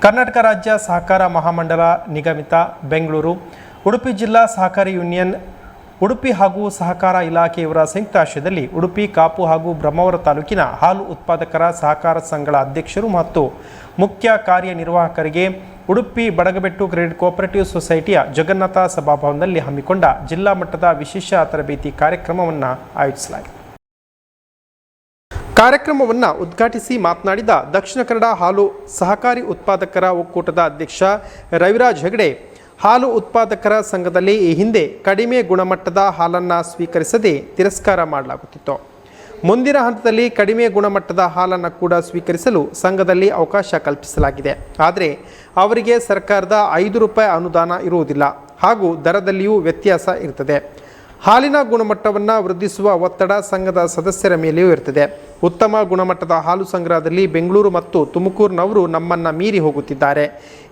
ಕರ್ನಾಟಕ ರಾಜ್ಯ ಸಹಕಾರ ಮಹಾಮಂಡಲ ನಿಗಮಿತ ಬೆಂಗಳೂರು, ಉಡುಪಿ ಜಿಲ್ಲಾ ಸಹಕಾರಿ ಯೂನಿಯನ್, ಉಡುಪಿ ಹಾಗೂ ಸಹಕಾರ ಇಲಾಖೆಯವರ ಸಂಯುಕ್ತ ಆಶ್ರಯದಲ್ಲಿ ಉಡುಪಿ, ಕಾಪು ಹಾಗೂ ಬ್ರಹ್ಮಾವರ ತಾಲೂಕಿನ ಹಾಲು ಉತ್ಪಾದಕರ ಸಹಕಾರ ಸಂಘಗಳ ಅಧ್ಯಕ್ಷರು ಮತ್ತು ಮುಖ್ಯ ಕಾರ್ಯನಿರ್ವಾಹಕರಿಗೆ ಉಡುಪಿ ಬಡಗಬೆಟ್ಟು ಕ್ರೆಡಿಟ್ ಕೋಆಪರೇಟಿವ್ ಸೊಸೈಟಿಯ ಜಗನ್ನಾಥ ಸಭಾಭವನದಲ್ಲಿ ಹಮ್ಮಿಕೊಂಡ ಜಿಲ್ಲಾ ಮಟ್ಟದ ವಿಶೇಷ ತರಬೇತಿ ಕಾರ್ಯಕ್ರಮವನ್ನು ಆಯೋಜಿಸಲಾಗಿದೆ. ಕಾರ್ಯಕ್ರಮವನ್ನು ಉದ್ಘಾಟಿಸಿ ಮಾತನಾಡಿದ ದಕ್ಷಿಣ ಕನ್ನಡ ಹಾಲು ಸಹಕಾರಿ ಉತ್ಪಾದಕರ ಒಕ್ಕೂಟದ ಅಧ್ಯಕ್ಷ ರವಿರಾಜ್ ಹೆಗಡೆ, ಹಾಲು ಉತ್ಪಾದಕರ ಸಂಘದಲ್ಲಿ ಈ ಹಿಂದೆ ಕಡಿಮೆ ಗುಣಮಟ್ಟದ ಹಾಲನ್ನು ಸ್ವೀಕರಿಸದೆ ತಿರಸ್ಕಾರ ಮಾಡಲಾಗುತ್ತಿತ್ತು. ಮುಂದಿನ ಹಂತದಲ್ಲಿ ಕಡಿಮೆ ಗುಣಮಟ್ಟದ ಹಾಲನ್ನು ಕೂಡ ಸ್ವೀಕರಿಸಲು ಸಂಘದಲ್ಲಿ ಅವಕಾಶ ಕಲ್ಪಿಸಲಾಗಿದೆ. ಆದರೆ ಅವರಿಗೆ ಸರ್ಕಾರದ ₹5 ಅನುದಾನ ಇರುವುದಿಲ್ಲ ಹಾಗೂ ದರದಲ್ಲಿಯೂ ವ್ಯತ್ಯಾಸ ಇರ್ತದೆ. ಹಾಲಿನ ಗುಣಮಟ್ಟವನ್ನು ವೃದ್ಧಿಸುವ ಒತ್ತಡ ಸಂಘದ ಸದಸ್ಯರ ಮೇಲೆಯೂ ಇರ್ತದೆ. ಉತ್ತಮ ಗುಣಮಟ್ಟದ ಹಾಲು ಸಂಗ್ರಹದಲ್ಲಿ ಬೆಂಗಳೂರು ಮತ್ತು ತುಮಕೂರಿನವರು ನಮ್ಮನ್ನು ಮೀರಿ ಹೋಗುತ್ತಿದ್ದಾರೆ.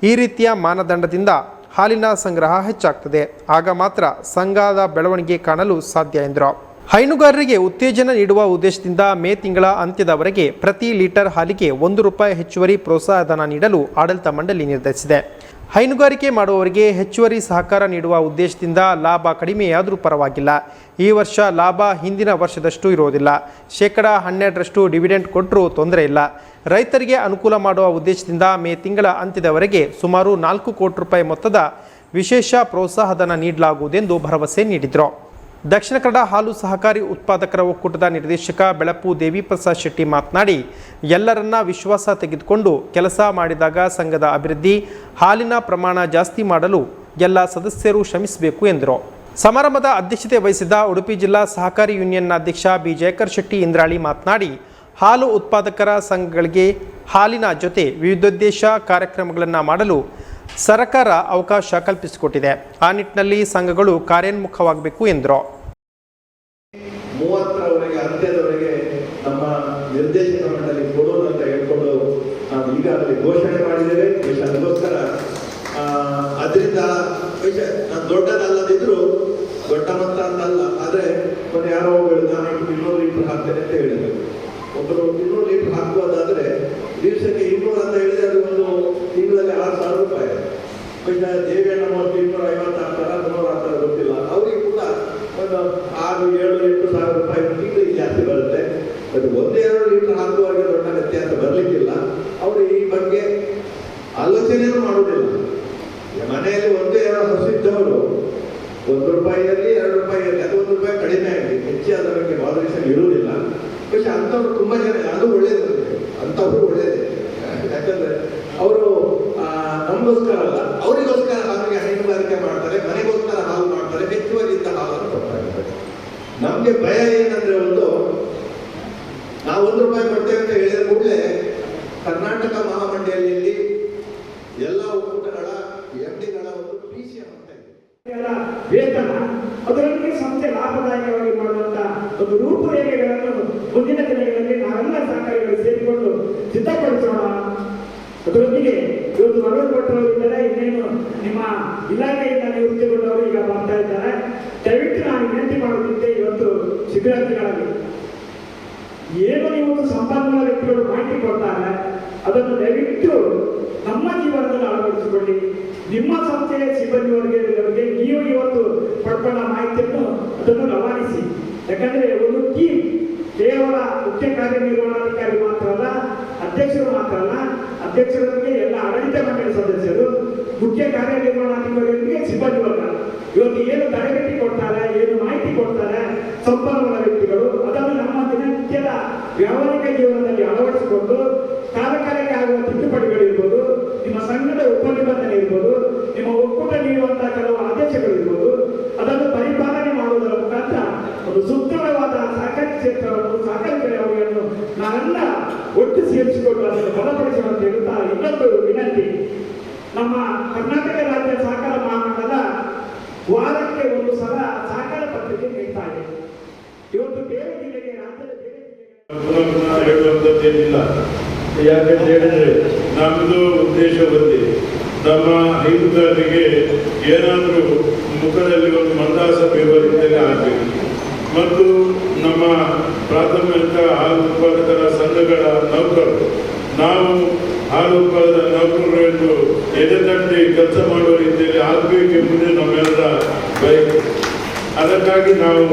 ಈ ರೀತಿಯ ಮಾನದಂಡದಿಂದ ಹಾಲಿನ ಸಂಗ್ರಹ ಹೆಚ್ಚಾಗ್ತದೆ. ಆಗ ಮಾತ್ರ ಸಂಘದ ಬೆಳವಣಿಗೆ ಕಾಣಲು ಸಾಧ್ಯ ಎಂದರು. ಹೈನುಗಾರರಿಗೆ ಉತ್ತೇಜನ ನೀಡುವ ಉದ್ದೇಶದಿಂದ ಮೇ ತಿಂಗಳ ಅಂತ್ಯದವರೆಗೆ ಪ್ರತಿ ಲೀಟರ್ ಹಾಲಿಗೆ ₹1 ಹೆಚ್ಚುವರಿ ಪ್ರೋತ್ಸಾಹಧನ ನೀಡಲು ಆಡಳಿತ ಮಂಡಳಿ ನಿರ್ಧರಿಸಿದೆ. ಹೈನುಗಾರಿಕೆ ಮಾಡುವವರಿಗೆ ಹೆಚ್ಚುವರಿ ಸಹಕಾರ ನೀಡುವ ಉದ್ದೇಶದಿಂದ ಲಾಭ ಕಡಿಮೆಯಾದರೂ ಪರವಾಗಿಲ್ಲ. ಈ ವರ್ಷ ಲಾಭ ಹಿಂದಿನ ವರ್ಷದಷ್ಟು ಇರುವುದಿಲ್ಲ. %12 ಡಿವಿಡೆಂಡ್ ಕೊಟ್ಟರೂ ತೊಂದರೆ ಇಲ್ಲ. ರೈತರಿಗೆ ಅನುಕೂಲ ಮಾಡುವ ಉದ್ದೇಶದಿಂದ ಮೇ ತಿಂಗಳ ಅಂತ್ಯದವರೆಗೆ ಸುಮಾರು ₹4 ಕೋಟಿ ಮೊತ್ತದ ವಿಶೇಷ ಪ್ರೋತ್ಸಾಹಧನ ನೀಡಲಾಗುವುದೆಂದು ಭರವಸೆ ನೀಡಿದರು. ದಕ್ಷಿಣ ಕನ್ನಡ ಹಾಲು ಸಹಕಾರಿ ಉತ್ಪಾದಕರ ಒಕ್ಕೂಟದ ನಿರ್ದೇಶಕ ಬೆಳಪು ದೇವಿಪ್ರಸಾದ್ ಶೆಟ್ಟಿ ಮಾತನಾಡಿ, ಎಲ್ಲರನ್ನ ವಿಶ್ವಾಸ ತೆಗೆದುಕೊಂಡು ಕೆಲಸ ಮಾಡಿದಾಗ ಸಂಘದ ಅಭಿವೃದ್ಧಿ, ಹಾಲಿನ ಪ್ರಮಾಣ ಜಾಸ್ತಿ ಮಾಡಲು ಎಲ್ಲ ಸದಸ್ಯರು ಶ್ರಮಿಸಬೇಕು ಎಂದರು. ಸಮಾರಂಭದ ಅಧ್ಯಕ್ಷತೆ ವಹಿಸಿದ್ದ ಉಡುಪಿ ಜಿಲ್ಲಾ ಸಹಕಾರಿ ಯೂನಿಯನ್ನ ಅಧ್ಯಕ್ಷ ಬಿ ಜಯಕರ್ ಶೆಟ್ಟಿ ಇಂದ್ರಾಳಿ ಮಾತನಾಡಿ, ಹಾಲು ಉತ್ಪಾದಕರ ಸಂಘಗಳಿಗೆ ಹಾಲಿನ ಜೊತೆ ವಿವಿಧೋದ್ದೇಶ ಕಾರ್ಯಕ್ರಮಗಳನ್ನು ಮಾಡಲು ಸರ್ಕಾರ ಅವಕಾಶ ಕಲ್ಪಿಸಿಕೊಟ್ಟಿದೆ. ಆ ನಿಟ್ಟಿನಲ್ಲಿ ಸಂಘಗಳು ಕಾರ್ಯೋನ್ಮುಖವಾಗಬೇಕು ಎಂದರು. 30ರವರೆಗೆ ಅಂತ್ಯದವರೆಗೆ ನಮ್ಮ ನಿರ್ದೇಶಕ ಮಂಡಳಿ ಕೊಡೋದು ಅಂತ ಹೇಳ್ಕೊಂಡು ನಾವು ಈಗಾಗಲೇ ಘೋಷಣೆ ಮಾಡಿದ್ದೇವೆ. ಅದಕ್ಕೋಸ್ಕರ ಅದರಿಂದ ದೊಡ್ಡದಲ್ಲದಿದ್ರು ದೊಡ್ಡ ಮೊತ್ತ ಅಂತಲ್ಲ, ಆದರೆ ಒಂದು ಯಾರೋ ನಾನು 200 ಲೀಟರ್ ಹಾಕ್ತೇನೆ ಅಂತ ಹೇಳಿದ್ರು. ಒಬ್ಬರು 200 ಲೀಟರ್ ಹಾಕುವುದಾದ್ರೆ ದಿವಸಕ್ಕೆ 200 ಅಂತ ಹೇಳಿದ್ರೆ ಅದು ಒಂದು ತಿಂಗಳಲ್ಲಿ ₹6,000. ದೇವೇಣ್ಣ 250 ಹಾಕ್ತಾರ, 300 ಹಾಕ್ತಾರ ಗೊತ್ತಿಲ್ಲ. ಅವರಿಗೆ ಕೂಡ ಒಂದು 6,000-7,000-8,000 ತಿಂಗಳಿಗೆ ಜಾಸ್ತಿ ಬರುತ್ತೆ. ಅದು 1-2 ಲೀಟರ್ ಹಾಕುವಾಗ ದೊಡ್ಡ ವ್ಯತ್ಯಾಸ ಬರಲಿಕ್ಕಿಲ್ಲ. ಅವರು ಈ ಬಗ್ಗೆ ಆಲೋಚನೆಯೂ ಮಾಡುವುದಿಲ್ಲ. ಮನೆಯಲ್ಲಿ 1-2 ಹಸು ಇದ್ದವರು ₹1 ಇರಲಿ, ₹2 ಇರಲಿ, ಅದು ₹1 ಕಡಿಮೆ ಆಗಲಿ, ಹೆಚ್ಚಾದ ಬಗ್ಗೆ ವಾದರಿಸಲು ಇರುವುದಿಲ್ಲ. പക്ഷെ ಅಂಥವ್ರು ತುಂಬ ಜನ, ಅದು ಒಳ್ಳೇದು, ಅಂಥವ್ರು ಒಳ್ಳೇದೇ. ಯಾಕಂದ್ರೆ ಅವರು ನಮಗೋಸ್ಕರ ಅಲ್ಲ, ಅವರಿಗೋಸ್ಕರ ಹಾಲಿಗೆ ಹೈನುಗಾರಿಕೆ ಮಾಡ್ತಾರೆ, ಮನೆಗೋಸ್ಕರ ಹಾಲು ಮಾಡ್ತಾರೆ, ಹೆಚ್ಚುವರಿ ಇಂಥ ಹಾಲನ್ನು ಕೊಡ್ತಾ ಇರ್ತಾರೆ. ನಮ್ಗೆ ಭಯ ಏನಂದ್ರೆ, ನಾವು ₹1 ಕೊಡ್ತೇವೆ ಅಂತ ಹೇಳಿದ ಕೂಡಲೇ ಕರ್ನಾಟಕ ಮಹಾಮಂಡಳಿಯಲ್ಲಿ ಎಲ್ಲ ಒಕ್ಕೂಟಗಳ MDಗಳ ಒಂದು PCM ಅಂತ ಇದೆ, ವೇತನ, ಅದರೊಂದಿಗೆ ಸಂಸ್ಥೆ ಲಾಭದಾಯಕವಾಗಿ ಮಾಡುವಂತ ಒಂದು ರೂಪುರೇಖೆಗಳನ್ನು ಮುಂದಿನ ದಿನಗಳಲ್ಲಿ ನಾವೆಲ್ಲ ಸಹಕಾರಿಗಳು ಸೇರಿಕೊಂಡು ಸಿದ್ಧಪಡಿಸೋಣ. ಅದರೊಂದಿಗೆ ಇವತ್ತು ಮರಳುಪಟ್ಟವರಿದ್ದಾರೆ, ಇನ್ನೇನು ನಿಮ್ಮ ಇಲಾಖೆಯಿಂದ ನಿವೃತ್ತಿಗೊಂಡವರು ಈಗ ಬರ್ತಾ ಇದ್ದಾರೆ. ದಯವಿಟ್ಟು ನಾನು ವಿನಂತಿ ಮಾಡುತ್ತಿದ್ದೆ, ಇವತ್ತು ಶಿಬಿರಾರ್ಥಿಗಳಲ್ಲಿ ಏನು ನೀವು ಸಂಪನ್ಮೂಲ ವ್ಯಕ್ತಿಗಳು ಮಾಹಿತಿ ಕೊಡ್ತಾರೆ, ಅದನ್ನು ದಯವಿಟ್ಟು ನಮ್ಮ ಜೀವನದಲ್ಲಿ ಅಳವಡಿಸಿಕೊಳ್ಳಿ. ನಿಮ್ಮ ಸಂಸ್ಥೆಯ ಸಿಬ್ಬಂದಿಯವರಿಗೆ ನೀವು ಇವತ್ತು ಪಡ್ಕೊಂಡ ಮಾಹಿತಿಯನ್ನು ಅದನ್ನು ರವಾನಿಸಿ. ಯಾಕಂದ್ರೆ ಒಂದು ಟೀಮ್ ಕೇವಲ ಮುಖ್ಯ ಕಾರ್ಯನಿರ್ವಹಣಾಧಿಕಾರಿ ಮಾತ್ರ ಅಲ್ಲ, ಅಧ್ಯಕ್ಷರು ಮಾತ್ರ ಅಲ್ಲ, ಅಧ್ಯಕ್ಷರೊಂದಿಗೆ ಎಲ್ಲ ಆಡಳಿತ ಮಂಡಳಿ ಸದಸ್ಯರು, ಮುಖ್ಯ ಕಾರ್ಯನಿರ್ವಹಣಾಧಿಕಾರಿಗಳಿಗೆ ಸಿಬ್ಬಂದಿ ವರ್ಗ ಇವತ್ತು ಏನು ತರಬೇತಿ ಕೊಡ್ತಾರೆ, ಏನು ಮಾಹಿತಿ ಕೊಡ್ತಾರೆ ಸಂಪನ್ಮೂಲ ವ್ಯಕ್ತಿಗಳು, ಅದನ್ನು ನಮ್ಮ ದಿನನಿತ್ಯದ ವ್ಯಾವಹಾರಿಕ ಜೀವನದಲ್ಲಿ ಅಳವಡಿಸಿಕೊಂಡು ಕಾಲಕಾಲಕ್ಕೆ ಆಗುವ ತಿದ್ದುಪಡಿಗಳಿರ್ಬೋದು, ನಿಮ್ಮ ಸಂಘದ ಉಪನಿಬಂಧನೆ ಇರ್ಬೋದು, ನಿಮ್ಮ ಒಕ್ಕೂಟ ನೀಡುವಂತಹ ಕೆಲವು ಆದೇಶಗಳಿರ್ಬೋದು, ಅದನ್ನು ಪರಿಪಾಲನೆ ಮಾಡುವುದರ ಮುಖಾಂತರ ಒಂದು ಸೂಕ್ತವಾದ ಸಹಕಾರಿ ಕ್ಷೇತ್ರವನ್ನು, ಸಹಕಾರಿ ಬೆಳವಣಿಗೆಯನ್ನು ನಾವೆಲ್ಲ ಒಟ್ಟು ಸೇರಿಸಿಕೊಂಡು ಅದನ್ನು ಬಲಪಡಿಸೋಣ ಅಂತ ಹೇಳುತ್ತಾ, ಇನ್ನೊಂದು ವಿನಂತಿ, ನಮ್ಮ ಕರ್ನಾಟಕ ರಾಜ್ಯ ಸಹಕಾರ ಮಹಾಮಂಡಲ ವಾರಕ್ಕೆ ಒಂದು ಸಲ ಸಹಕಾರ ಪತ್ರಿಕೆ ನೀಡ್ತಾ ಇದೆ. ಇವತ್ತು ಬೇರೆ ಜಿಲ್ಲೆಗೆ, ರಾಜ್ಯದ ಬೇರೆ ಜಿಲ್ಲೆಗೆ ಹೇಳುವಂಥದ್ದೇನಿಲ್ಲ. ಯಾಕಂತ ಹೇಳಿದ್ರೆ ನಮ್ಮದು ಉದ್ದೇಶ ಒಂದೇ, ನಮ್ಮ ಹೈನುಗಾರರಿಗೆ ಏನಾದರೂ ಮುಖದಲ್ಲಿ ಒಂದು ಮಂದಾಸ ಬೀರುವುದರಿಂದಲೇ ಆಗಬೇಕು. ಮತ್ತು ನಮ್ಮ ಪ್ರಾಥಮಿಕ ಹಾಲು ಉತ್ಪಾದಕರ ಸಂಘಗಳ ನೌಕರರು, ನಾವು ಹಾಲು ಉತ್ಪಾದನಾ ನೌಕರರು ಎಂದು ಎದೆತಟ್ಟಿ ಕೆಲಸ ಮಾಡುವ ರೀತಿಯಲ್ಲಿ ಆಗಬೇಕೆಂಬುದೇ ನಮ್ಮೆಲ್ಲರ ಬಯಕೆ. ಅದಕ್ಕಾಗಿ ನಾವು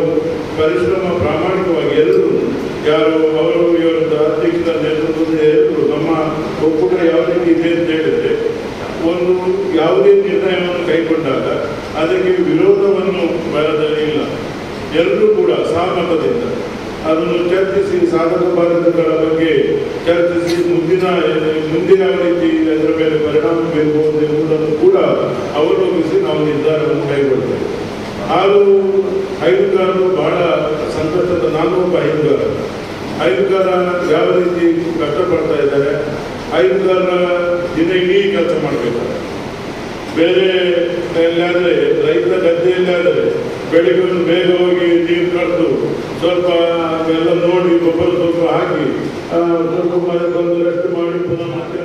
ಪರಿಶ್ರಮ ಪ್ರಾಮಾಣಿಕವಾಗಿ ಎಲ್ಲರೂ ಯಾರು ಅವರು ಇವರ ಅಧ್ಯಕ್ಷರ ನೇತೃತ್ವದ ಎಲ್ಲರೂ ನಮ್ಮ ಒಕ್ಕೂಟ ಯಾವ ರೀತಿ ಇದೆ ಅಂತ ಹೇಳಿದರೆ ಒಂದು ಯಾವುದೇ ನಿರ್ಣಯವನ್ನು ಕೈಗೊಂಡಾಗ ಅದಕ್ಕೆ ವಿರೋಧವನ್ನು ಬರದಲ್ಲಿ ಇಲ್ಲ. ಎಲ್ಲರೂ ಕೂಡ ಸಹಮತದಿಂದ ಅದನ್ನು ಚರ್ಚಿಸಿ ಸಾಧಕ ಬಾಧಕಗಳ ಬಗ್ಗೆ ಚರ್ಚಿಸಿ ಮುಂದಿನ ರೀತಿ ಅದರ ಮೇಲೆ ಪರಿಣಾಮ ಬೀರಬಹುದು ಎಂಬುದನ್ನು ಕೂಡ ಅವಲೋಕಿಸಿ ನಾವು ನಿರ್ಧಾರವನ್ನು ಕೈಗೊಳ್ತೇವೆ. ಹೈನುಗಾರರು ಬಹಳ ಸಂಕಷ್ಟದ, ನಾನು ಒಬ್ಬ ಹೈನುಗಾರ ಯಾವ ರೀತಿ ಕಷ್ಟಪಡ್ತಾ ಇದ್ದಾರೆ. ಹೈನುಗಾರ ದಿನ ಇಡೀ ಕೆಲಸ ಮಾಡಬೇಕಾದ್ರೆ ಬೇರೆ ಎಲ್ಲಾದರೆ ರೈತರ ಗದ್ದೆಯಲ್ಲಾದರೆ ಬೆಳಿಗ್ಗೆ ಒಂದು ಬೇಗ ಹೋಗಿ ನೀರು ಕರೆದು ಸ್ವಲ್ಪ ಎಲ್ಲ ನೋಡಿ ಗೊಬ್ಬರ ಸ್ವಲ್ಪ ಹಾಕಿ ಸ್ವಲ್ಪ ಬಂದು ರೆಸ್ಟ್ ಮಾಡಿ ಪುನಃ ಮತ್ತೆ